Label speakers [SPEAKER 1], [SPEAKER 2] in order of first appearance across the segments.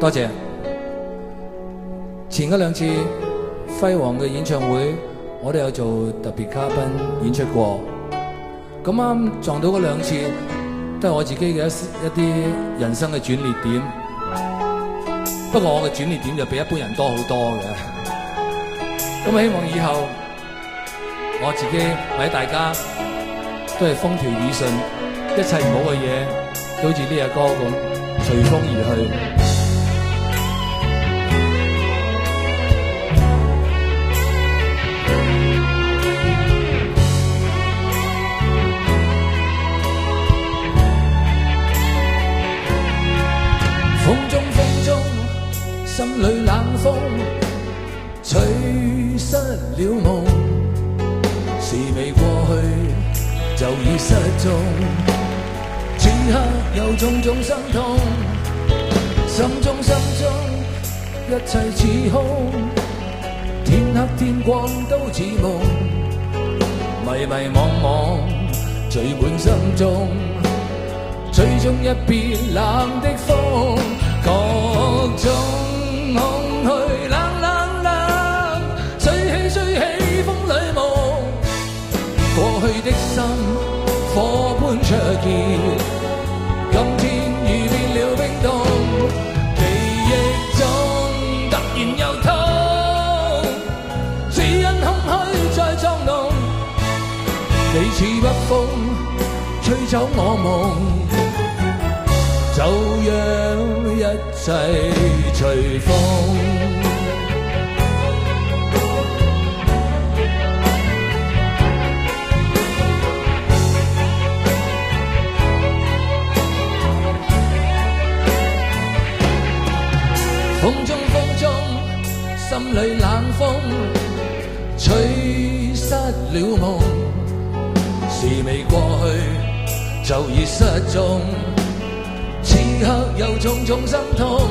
[SPEAKER 1] 多謝。前嗰兩次輝煌嘅演唱會，我都有做特別嘉賓演出過。咁啱撞到嗰兩次，都係我自己嘅一啲人生嘅轉捩點。不過我嘅轉捩點就比一般人多好多嘅。咁希望以後我自己或者大家都係風調雨順，一切唔好嘅嘢都好似呢隻歌咁隨風而去。風中，心裏冷風吹失了夢，事未過去就已失蹤，此刻有種種心痛，心中一切似空，天黑天光都似夢，迷迷惘惘聚滿心中，吹中一片冷的風，各種空虛冷冷冷，吹起風裏夢，過去的心火般灼熱，今天已變了冰凍，記憶中突然又痛，只因空虛在作弄，你似北風吹走我夢，就讓一切隨風。風中，心裏冷風吹失了夢，事未過去就已失蹤，此刻有種種心痛，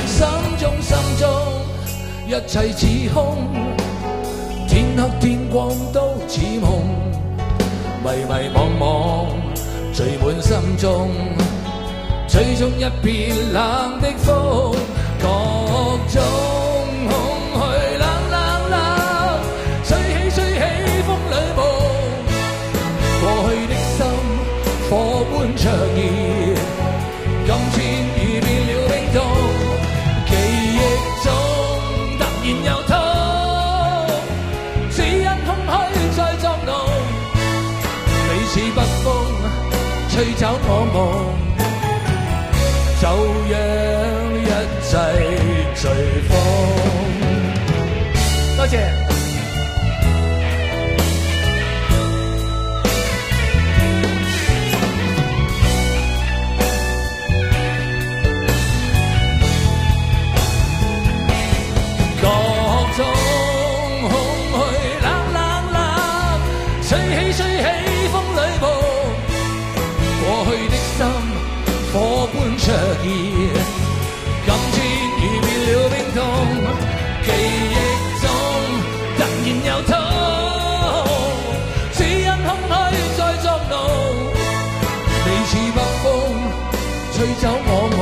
[SPEAKER 1] 心中一切似空，天黑天光都似夢，迷迷惘惘聚滿心中，吹中一片冷的風，各種空虛冷冷冷，吹起風裏夢，過去的心火般灼熱，今天已變了冰凍，記憶中突然又痛，只因空虛在作弄，你似北風吹走我夢，就讓一切隨風。多謝。各種空虛冷冷冷，吹起風裏夢，過去的心火般灼熱，今天已變了冰凍，記憶中突然又痛，只因空虛在作弄，你似北風吹走我夢。